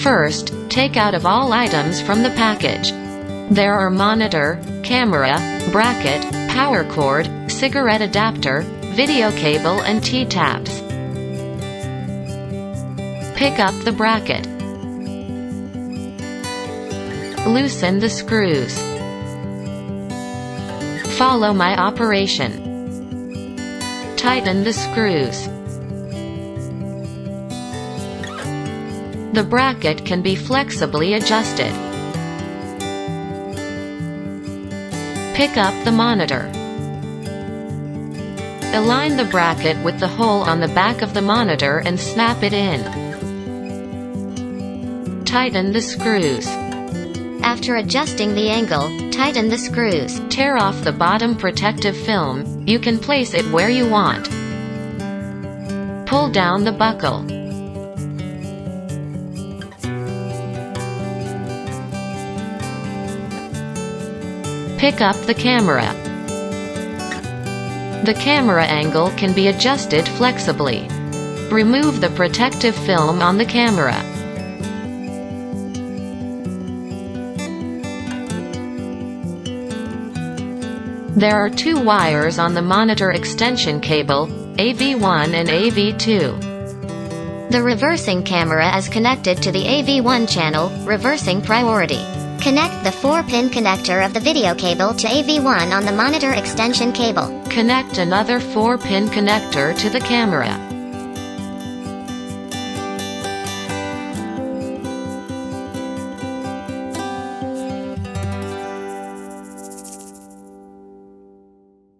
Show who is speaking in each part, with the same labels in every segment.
Speaker 1: First, take out of all items from the package. There are monitor, camera, bracket, power cord, cigarette adapter, video cable and T-tabs. Pick up the bracket. Loosen the screws. Follow my operation. Tighten the screws. The bracket can be flexibly adjusted. Pick up the monitor. Align the bracket with the hole on the back of the monitor and snap it in. Tighten the screws. After adjusting the angle, tighten the screws. Tear off the bottom protective film. You can place it where you want. Pull down the buckle. Pick up the camera. The camera angle can be adjusted flexibly. Remove the protective film on the camera. There are two wires on the monitor extension cable, AV1 and AV2. The reversing camera is connected to the AV1 channel, reversing priority. Connect the 4-pin connector of the video cable to AV1 on the monitor extension cable. Connect another 4-pin connector to the camera.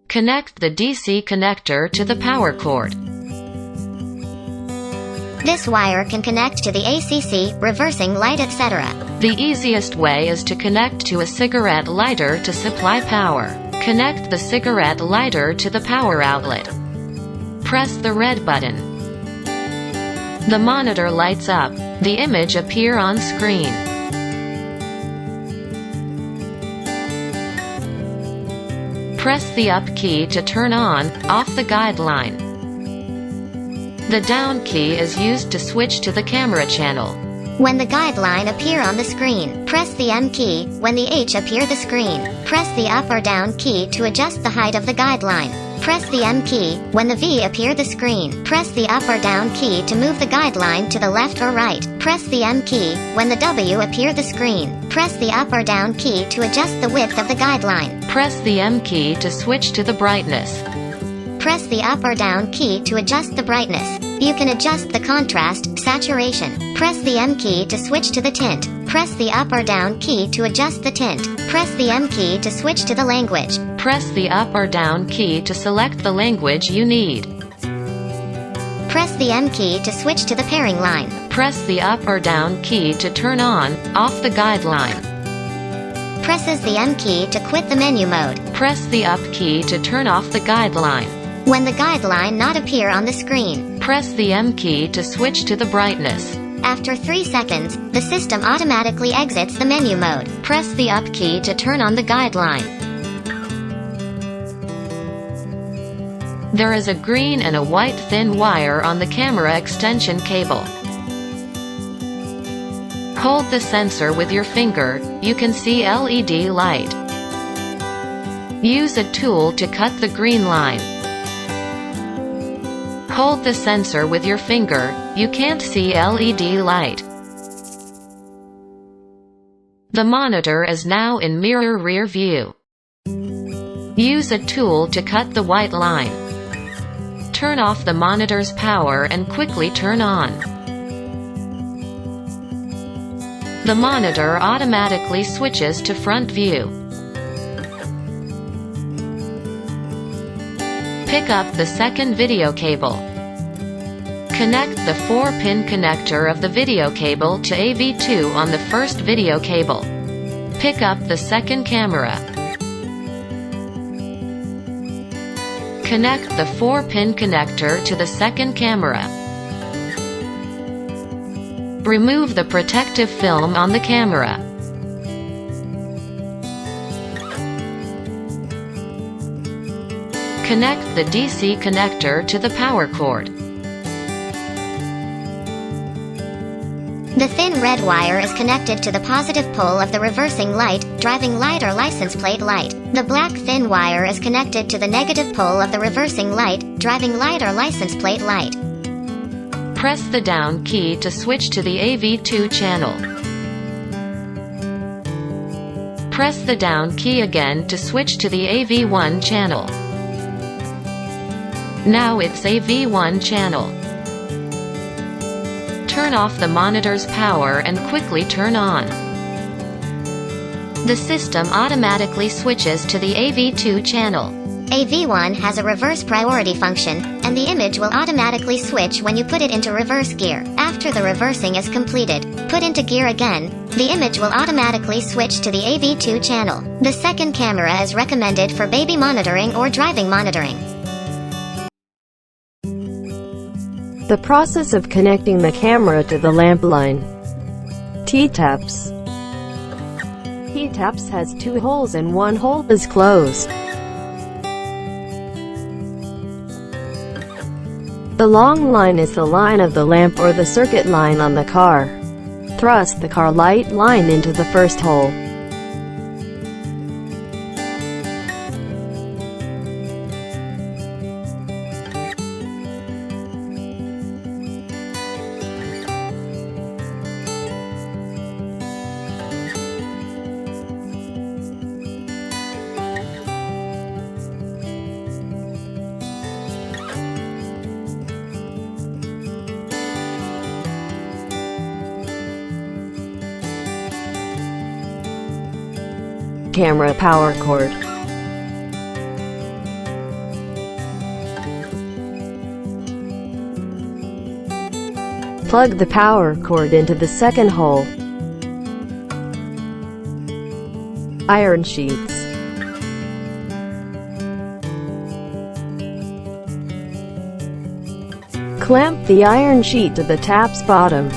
Speaker 1: Connect the DC connector to the power cord. This wire can connect to the ACC, reversing light, etc. The easiest way is to connect to a cigarette lighter to supply power. Connect the cigarette lighter to the power outlet. Press the red button. The monitor lights up. The image appears on screen. Press the up key to turn off the guideline. The down key is used to switch to the camera channel. When the guideline appear on the screen, press the M key. When the H appear the screen, press the up or down key to adjust the height of the guideline. Press the M key. When the V appear the screen, press the up or down key to move the guideline to the left or right. Press the M key. When the W appear the screen, press the up or down key to adjust the width of the guideline. Press the M key to switch to the brightness. Press the up or down key to adjust the brightness. You can adjust the contrast, saturation. Press the M key to switch to the tint. Press the up or down key to adjust the tint. Press the M key to switch to the language. Press the up or down key to select the language you need. Press the M key to switch to the pairing line. Press the up or down key to turn off the guideline. Presses the M key to quit the menu mode. Press the up key to turn off the guideline. When the guideline not appear on the screen, press the M key to switch to the brightness. After 3 seconds, the system automatically exits the menu mode. Press the up key to turn on the guideline. There is a green and a white thin wire on the camera extension cable. Hold the sensor with your finger. You can see LED light. Use a tool to cut the green line. Hold the sensor with your finger. You can't see LED light. The monitor is now in mirror rear view. Use a tool to cut the white line. Turn off the monitor's power and quickly turn on. The monitor automatically switches to front view. Pick up the second video cable. Connect the 4-pin connector of the video cable to AV2 on the first video cable. Pick up the second camera. Connect the 4-pin connector to the second camera. Remove the protective film on the camera. Connect the DC connector to the power cord. The thin red wire is connected to the positive pole of the reversing light, driving light or license plate light. The black thin wire is connected to the negative pole of the reversing light, driving light or license plate light. Press the down key to switch to the AV2 channel. Press the down key again to switch to the AV1 channel. Now it's AV1 channel. Turn off the monitor's power and quickly turn on. The system automatically switches to the AV2 channel. AV1 has a reverse priority function, and the image will automatically switch when you put it into reverse gear. After the reversing is completed, put into gear again, the image will automatically switch to the AV2 channel. The second camera is recommended for baby monitoring or driving monitoring.
Speaker 2: The process of connecting the camera to the lamp line. T-taps. T-taps has 2 holes and 1 hole is closed. The long line is the line of the lamp or the circuit line on the car. Thrust the car light line into the first hole. Camera power cord. Plug the power cord into the second hole. Iron sheets. Clamp the iron sheet to the tap's bottom.